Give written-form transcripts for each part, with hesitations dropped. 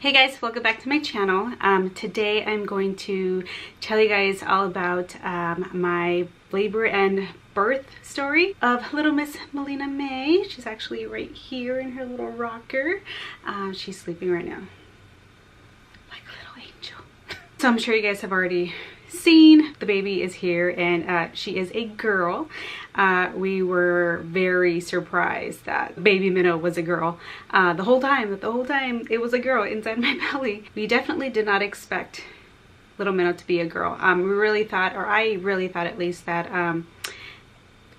Hey guys, welcome back to my channel. Today I'm going to tell you guys all about my labor and birth story of little Miss Melina May. She's actually right here in her little rocker. She's sleeping right now like a little angel. So I'm sure you guys have already seen the baby is here, and she is a girl. We were very surprised that baby Minnow was a girl. The whole time it was a girl inside my belly. We definitely did not expect little Minnow to be a girl. We really thought, or I really thought at least, that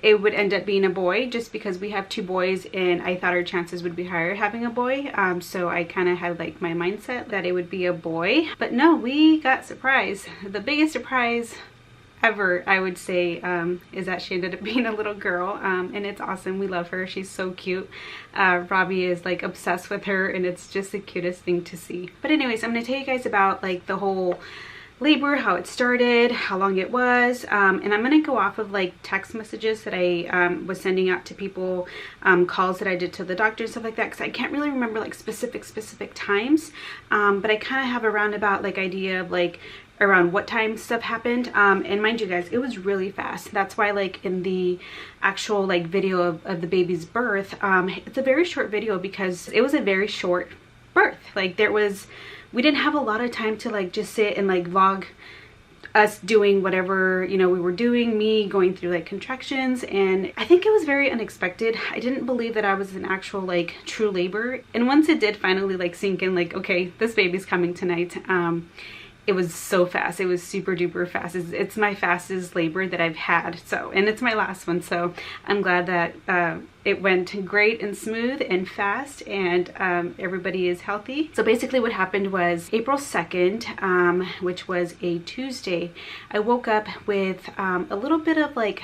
it would end up being a boy, just because we have two boys and I thought our chances would be higher having a boy. So I kind of had like my mindset that it would be a boy, but no, we got surprised. The biggest surprise ever, I would say, is that she ended up being a little girl, and it's awesome. We love her. She's so cute. Robbie is like obsessed with her, and it's just the cutest thing to see. But anyways, I'm gonna tell you guys about like the whole labor, how it started, how long it was, and I'm gonna go off of like text messages that I was sending out to people, calls that I did to the doctor and stuff like that, because I can't really remember like specific times, but I kind of have a roundabout like idea of like around what time stuff happened. And mind you guys, it was really fast. That's why like in the actual like video of the baby's birth, it's a very short video because it was a very short birth. Like we didn't have a lot of time to like just sit and like vlog us doing whatever, you know, we were doing, me going through like contractions. And I think it was very unexpected. I didn't believe that I was in actual like true labor, and once it did finally like sink in, like, okay, this baby's coming tonight, it was so fast. It was super duper fast. It's my fastest labor that I've had, so, and it's my last one, so I'm glad that it went great and smooth and fast, and everybody is healthy. So basically what happened was April 2nd, which was a Tuesday, I woke up with a little bit of like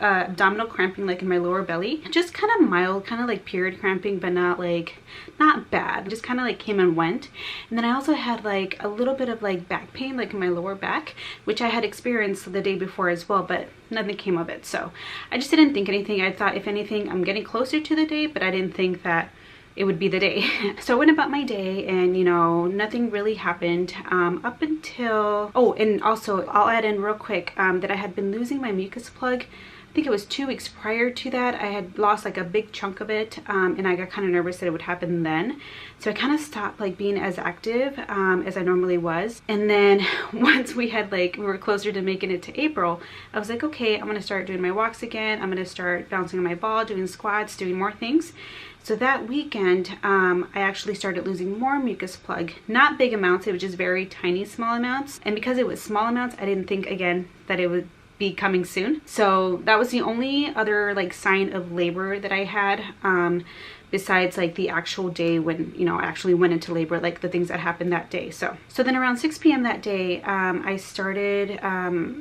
abdominal cramping, like in my lower belly, just kind of mild, kind of like period cramping, but not bad, just kind of like came and went. And then I also had like a little bit of like back pain, like in my lower back, which I had experienced the day before as well, but nothing came of it. So I just didn't think anything. I thought, if anything, I'm getting closer to the day, but I didn't think that it would be the day. So I went about my day, and you know, nothing really happened up until, oh, and also I'll add in real quick that I had been losing my mucus plug. I think it was 2 weeks prior to that. I had lost like a big chunk of it, and I got kind of nervous that it would happen then. So I kind of stopped like being as active as I normally was. And then once we were closer to making it to April, I was like, okay, I'm gonna start doing my walks again. I'm gonna start bouncing on my ball, doing squats, doing more things. So that weekend, I actually started losing more mucus plug. Not big amounts, it was just very tiny, small amounts. And because it was small amounts, I didn't think, again, that it would be coming soon. So that was the only other like sign of labor that I had, besides like the actual day when, you know, I actually went into labor, like the things that happened that day. So then around 6 p.m. that day, I started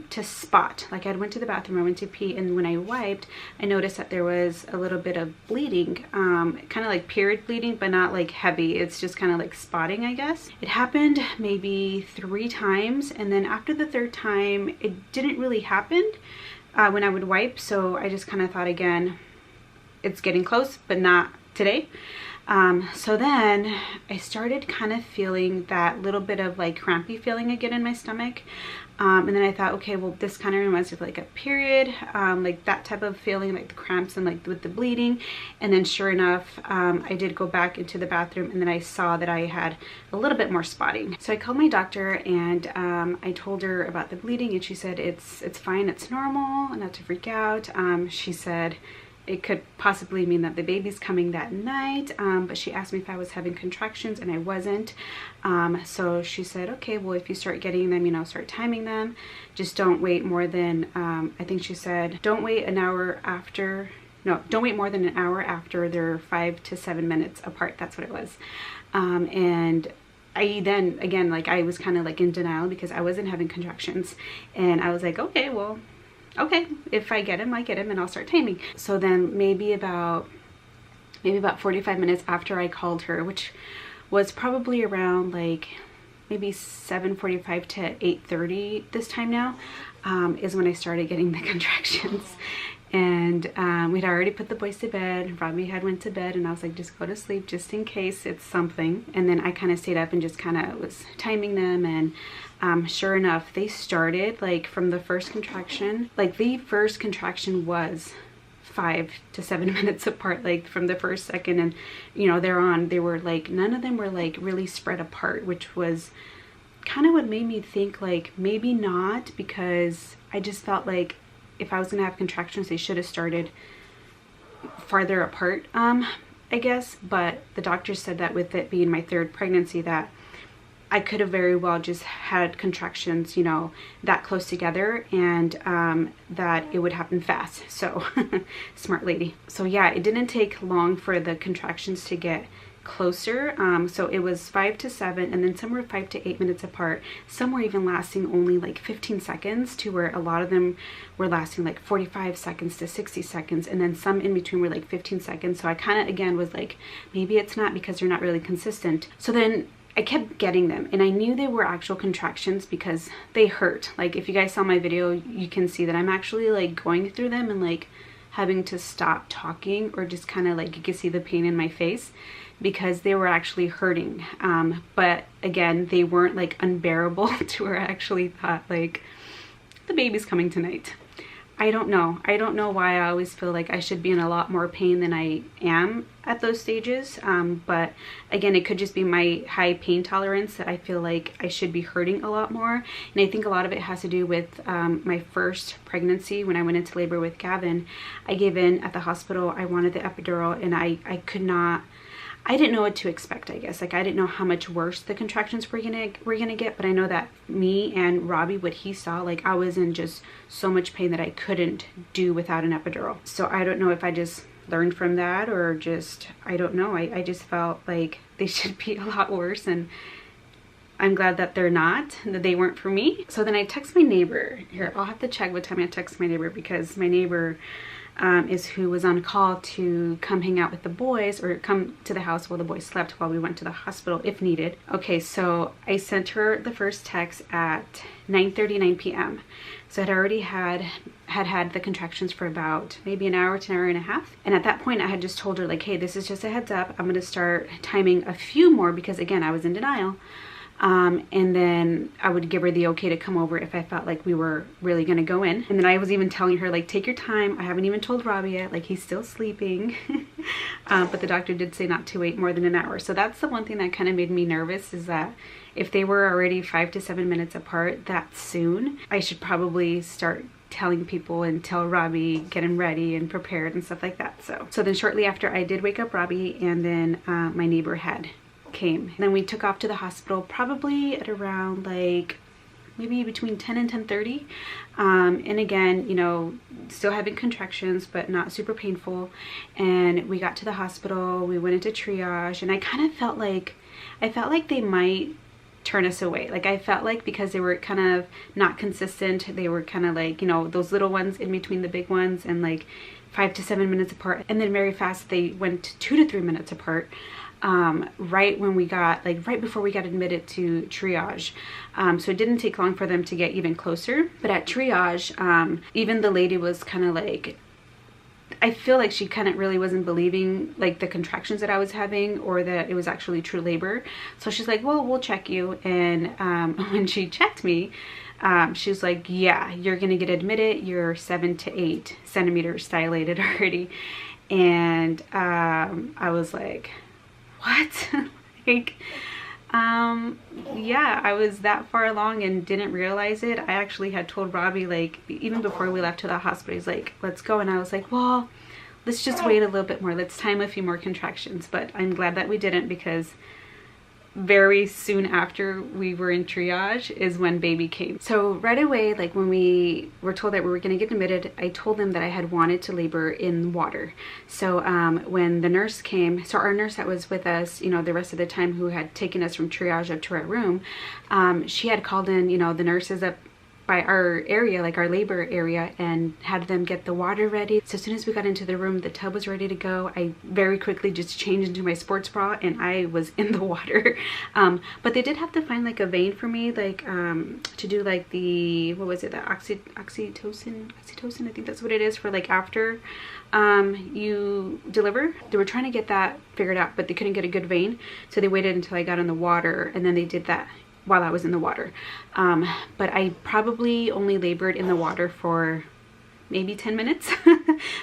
to spot. Like I went to the bathroom, I went to pee, and when I wiped, I noticed that there was a little bit of bleeding, kind of like period bleeding, but not like heavy. It's just kind of like spotting, I guess. It happened maybe 3 times, and then after the 3rd time, it didn't really happen when I would wipe. So I just kind of thought, again, it's getting close, but not today. So then I started kind of feeling that little bit of like crampy feeling again in my stomach, and then I thought, okay, well, this kind of reminds me of like a period, like that type of feeling, like the cramps and like with the bleeding. And then sure enough, I did go back into the bathroom, and then I saw that I had a little bit more spotting. So I called my doctor, and I told her about the bleeding, and she said it's fine, it's normal, not to freak out. She said it could possibly mean that the baby's coming that night, but she asked me if I was having contractions, and I wasn't. So she said, okay, well, if you start getting them, you know, start timing them. Just don't wait more than, I think she said, don't wait an hour after, no, don't wait more than an hour after they're 5 to 7 minutes apart. That's what it was. And I then, again, like I was kind of like in denial because I wasn't having contractions. And I was like, okay, well, okay, if I get him, I get him, and I'll start timing. So then maybe about 45 minutes after I called her, which was probably around like maybe 7:45 to 8:30 this time now, is when I started getting the contractions. And we'd already put the boys to bed. Robbie had went to bed, and I was like, just go to sleep just in case it's something. And then I kind of stayed up and just kind of was timing them, and sure enough, they started like from the first contraction. Like the first contraction was 5 to 7 minutes apart, like from the first second, and you know, they were like, none of them were like really spread apart, which was kind of what made me think like maybe not, because I just felt like if I was gonna have contractions, they should have started farther apart, I guess. But the doctor said that with it being my 3rd pregnancy, that I could have very well just had contractions, you know, that close together, and that it would happen fast. So smart lady. So yeah, it didn't take long for the contractions to get closer. So it was 5 to 7, and then some were 5 to 8 minutes apart. Some were even lasting only like 15 seconds, to where a lot of them were lasting like 45 seconds to 60 seconds, and then some in between were like 15 seconds. So I kind of again was like, maybe it's not because they're not really consistent. So then I kept getting them, and I knew they were actual contractions because they hurt. Like if you guys saw my video, you can see that I'm actually like going through them and like having to stop talking, or just kind of like, you can see the pain in my face, because they were actually hurting. But again, they weren't like unbearable to where I actually thought like, the baby's coming tonight. I don't know why I always feel like I should be in a lot more pain than I am at those stages. But again, it could just be my high pain tolerance, that I feel like I should be hurting a lot more. And I think a lot of it has to do with my first pregnancy. When I went into labor with Gavin, I gave in at the hospital. I wanted the epidural, and I didn't know what to expect, I guess. Like I didn't know how much worse the contractions were gonna get, but I know that me and Robbie, what he saw, like I was in just so much pain that I couldn't do without an epidural. So I don't know if I just learned from that, or just, I don't know. I just felt like they should be a lot worse, and I'm glad that they're not, that they weren't for me. So then I text my neighbor. Here, I'll have to check what time I text my neighbor, because my neighbor is who was on call to come hang out with the boys, or come to the house while the boys slept, while we went to the hospital if needed. Okay, so I sent her the first text at 9:39 p.m. So I'd already had the contractions for about maybe an hour to an hour and a half. And at that point I had just told her like, hey, this is just a heads up. I'm gonna start timing a few more, because again, I was in denial. And then I would give her the okay to come over if I felt like we were really gonna go in. And then I was even telling her like, take your time. I haven't even told Robbie yet, like he's still sleeping. But the doctor did say not to wait more than an hour. So that's the one thing that kind of made me nervous, is that if they were already 5 to 7 minutes apart that soon, I should probably start telling people and tell Robbie, get him ready and prepared and stuff like that. So then shortly after, I did wake up Robbie, and then my neighbor came. And then we took off to the hospital probably at around like maybe between 10 and 10:30. And again, you know, still having contractions, but not super painful. And we got to the hospital, we went into triage, and I kind of felt like, they might turn us away. Like I felt like, because they were kind of not consistent, they were kind of like, you know, those little ones in between the big ones, and like 5 to 7 minutes apart. And then very fast they went 2 to 3 minutes apart. Right before we got admitted to triage. So it didn't take long for them to get even closer. But at triage, even the lady was kind of like, I feel like she kind of really wasn't believing like the contractions that I was having, or that it was actually true labor. So she's like, well, we'll check you. And when she checked me, she's like, yeah, you're gonna get admitted. You're 7 to 8 centimeters dilated already. And I was like, what? Like, yeah, I was that far along and didn't realize it. I actually had told Robbie, like, even before we left to the hospital, he's like, let's go. And I was like, well, let's just wait a little bit more. Let's time a few more contractions. But I'm glad that we didn't, because very soon after we were in triage is when baby came. So right away, like when we were told that we were going to get admitted, I told them that I had wanted to labor in water. So when the nurse came, so our nurse that was with us, you know, the rest of the time, who had taken us from triage up to our room, she had called in, you know, the nurses up by our area, like our labor area, and had them get the water ready. So as soon as we got into the room, the tub was ready to go. I very quickly just changed into my sports bra and I was in the water. But they did have to find like a vein for me, like to do like the, what was it, the oxytocin, I think that's what it is, for like after you deliver. They were trying to get that figured out, but they couldn't get a good vein, so they waited until I got in the water, and then they did that while I was in the water. But I probably only labored in the water for maybe 10 minutes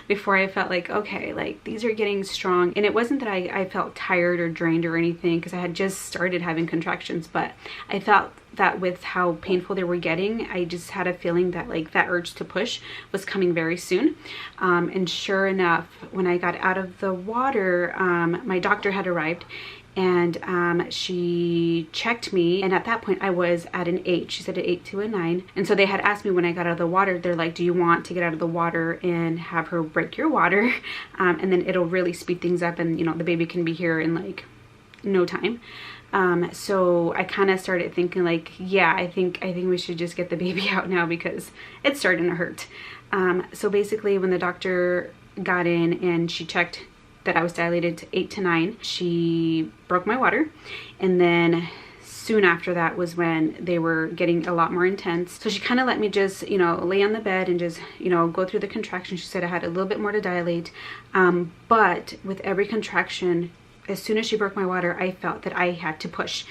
before I felt like, okay, like these are getting strong. And it wasn't that I felt tired or drained or anything, because I had just started having contractions, but I felt that with how painful they were getting, I just had a feeling that like that urge to push was coming very soon. And sure enough, when I got out of the water, my doctor had arrived, and she checked me, and at that point I was at an 8. She said an 8 to a 9. And so they had asked me when I got out of the water, they're like, do you want to get out of the water and have her break your water, and then it'll really speed things up, and you know, the baby can be here in like no time. So I kind of started thinking like, yeah, I think we should just get the baby out now, because it's starting to hurt. So basically when the doctor got in and she checked that I was dilated to 8 to 9, she broke my water, and then soon after that was when they were getting a lot more intense. So she kind of let me just, you know, lay on the bed and just, you know, go through the contraction. She said I had a little bit more to dilate, but with every contraction, as soon as she broke my water, I felt that I had to push.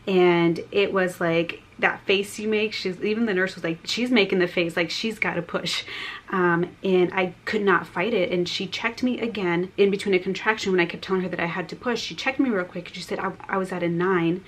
And it was like that face you make, even the nurse was like, she's making the face like she's got to push. And I could not fight it. And she checked me again in between a contraction when I kept telling her that I had to push. She checked me real quick and she said I was at a 9.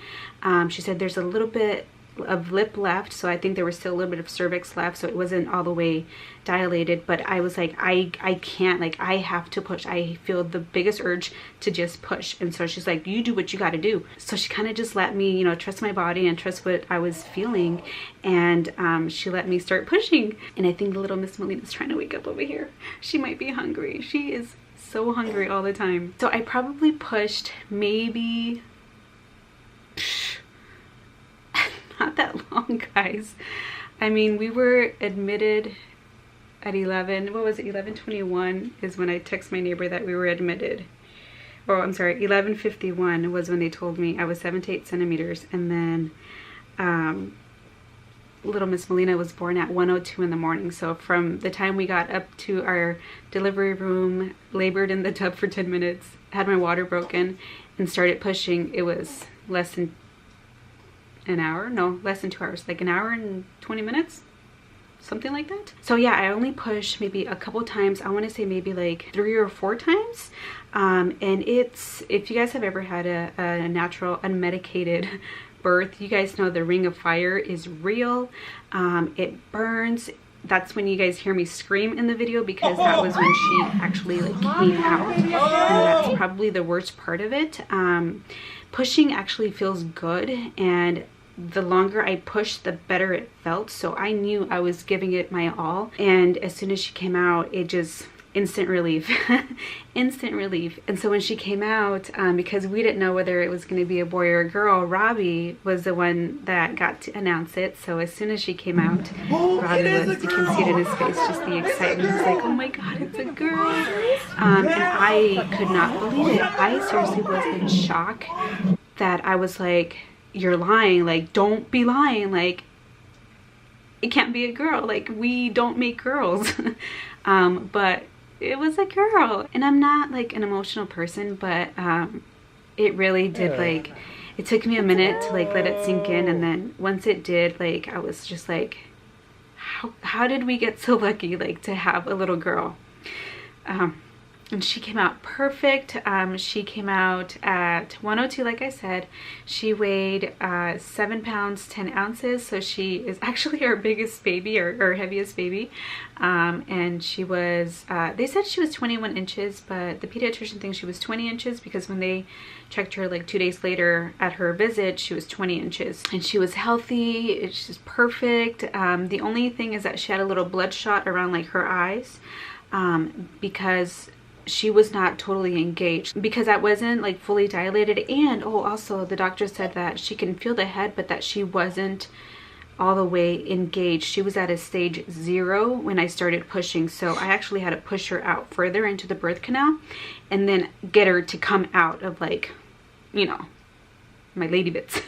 She said there's a little bit of lip left, so I think there was still a little bit of cervix left, so it wasn't all the way dilated. But I was like, I can't, like I have to push. I feel the biggest urge to just push. And so she's like, you do what you got to do. So she kind of just let me, you know, trust my body and trust what I was feeling, and she let me start pushing. And I think little Miss Melina's trying to wake up over here. She might be hungry. She is so hungry all the time. So I probably pushed maybe not that long, guys. I mean, we were admitted at 11, what was it, 11:21 is when I text my neighbor that we were admitted. Oh, I'm sorry, 11:51 was when they told me I was 7 to 8 centimeters. And then little Miss Melina was born at 1:02 in the morning. So from the time we got up to our delivery room, labored in the tub for 10 minutes, had my water broken, and started pushing, it was less than an hour, no, less than 2 hours, like an hour and 20 minutes, something like that. So yeah, I only pushed maybe a couple times. I want to say maybe like 3 or 4 times. And it's, if you guys have ever had a natural unmedicated birth, you guys know the ring of fire is real. It burns. That's when you guys hear me scream in the video, because that was when she actually like came out, and that's probably the worst part of it. Pushing actually feels good, and the longer I pushed, the better it felt. So I knew I was giving it my all, and as soon as she came out, it just instant relief. Instant relief. And so when she came out, because we didn't know whether it was going to be a boy or a girl, Robbie was the one that got to announce it. So as soon as she came out, Robbie was, you can see it in his face, just the excitement. He's like, oh my god, it's a girl. And I could not believe it. I seriously was in shock that I was like, you're lying, like don't be lying, like it can't be a girl, like we don't make girls. But it was a girl. And I'm not like an emotional person, but it really did, like, it took me a minute to like let it sink in. And then once it did, like I was just like, how did we get so lucky, like to have a little girl? And she came out perfect. She came out at 102, like I said. She weighed 7 pounds 10 ounces, so she is actually our biggest baby, or heaviest baby. And she was, they said she was 21 inches, but the pediatrician thinks she was 20 inches because when they checked her like 2 days later at her visit, she was 20 inches. And she was healthy, it's just perfect. The only thing is that she had a little bloodshot around like her eyes, because she was not totally engaged, because I wasn't like fully dilated. And oh, also the doctor said that she can feel the head, but that she wasn't all the way engaged. She was at a stage 0 when I started pushing, so I actually had to push her out further into the birth canal and then get her to come out of, like, you know, my lady bits.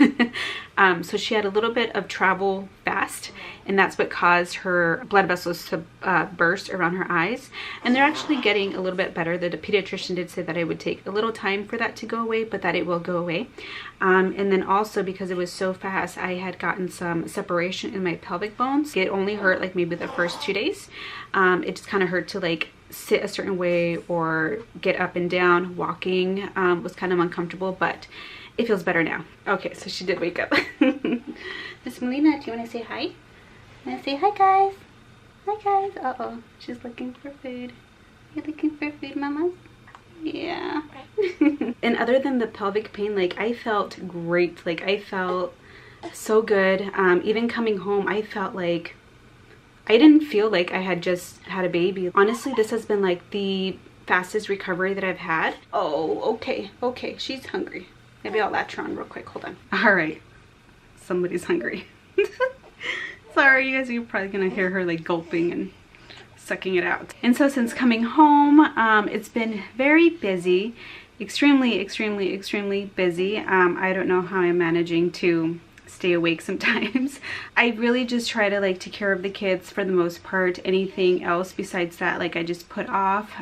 So she had a little bit of travel fast, and that's what caused her blood vessels to burst around her eyes, and they're actually getting a little bit better. The pediatrician did say that it would take a little time for that to go away, but that it will go away. And then also, because it was so fast, I had gotten some separation in my pelvic bones. It only hurt like maybe the first 2 days. It just kind of hurt to like sit a certain way or get up and down. Walking was kind of uncomfortable, but it feels better now. Okay, so she did wake up. Miss Melina, do you want to say hi? Want to say hi, guys? Hi, guys. Uh-oh, she's looking for food. You looking for food, mama? Yeah. And other than the pelvic pain, like, I felt great. Like, I felt so good. Even coming home, I felt like I didn't feel like I had just had a baby. Honestly, this has been like the fastest recovery that I've had. Oh, okay, okay, she's hungry. Maybe I'll latch her on real quick. Hold on. All right, somebody's hungry. Sorry, you guys, you're probably gonna hear her like gulping and sucking it out. And so since coming home, it's been very busy, extremely busy. I don't know how I'm managing to stay awake sometimes. I really just try to like take care of the kids for the most part. Anything else besides that, like, I just put off.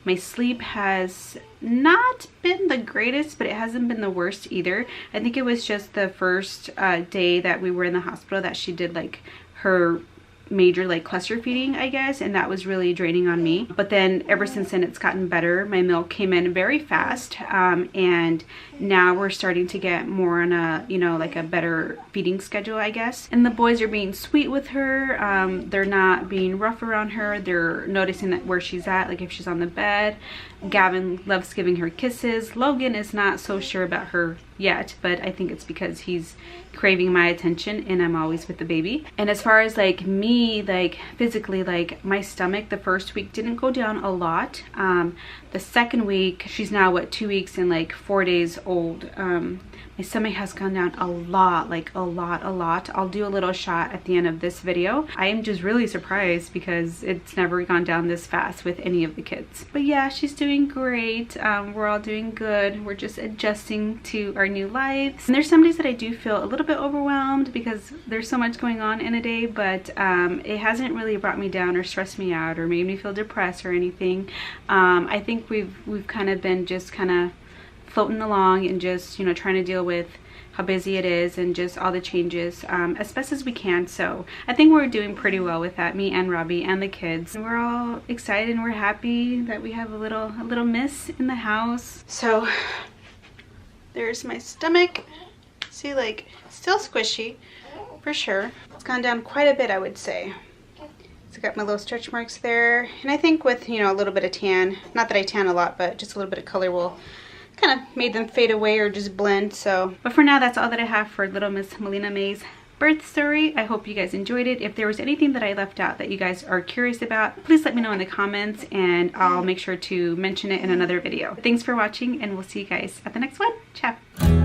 My sleep has not been the greatest, but it hasn't been the worst either. I think it was just the first day that we were in the hospital that she did like her major like cluster feeding, I guess, and that was really draining on me. But then ever since then, it's gotten better. My milk came in very fast, and now we're starting to get more on a, you know, like a better feeding schedule, I guess. And the boys are being sweet with her. They're not being rough around her. They're noticing that where she's at, like if she's on the bed. Gavin loves giving her kisses. Logan is not so sure about her yet, but I think it's because he's craving my attention and I'm always with the baby. And as far as like me, like physically, like my stomach the first week didn't go down a lot. The second week, she's now what, 2 weeks and like 4 days old, my stomach has gone down a lot, like a lot. I'll do a little shot at the end of this video. I am just really surprised because it's never gone down this fast with any of the kids. But yeah, she's doing great. We're all doing good. We're just adjusting to our new lives. And there's some days that I do feel a little bit overwhelmed because there's so much going on in a day, but it hasn't really brought me down or stressed me out or made me feel depressed or anything. I think we've kind of been just kind of floating along and just, you know, trying to deal with how busy it is and just all the changes as best as we can. So I think we're doing pretty well with that, me and Robbie and the kids. And we're all excited and we're happy that we have a little miss in the house. So there's my stomach. See, like, still squishy for sure. It's gone down quite a bit, I would say. So I got my little stretch marks there. And I think with, you know, a little bit of tan, not that I tan a lot, but just a little bit of color will kind of made them fade away or just blend. So, but for now, that's all that I have for little Miss Melina May's birth story. I hope you guys enjoyed it. If there was anything that I left out that you guys are curious about, please let me know in the comments and I'll make sure to mention it in another video. Thanks for watching and we'll see you guys at the next one. Ciao.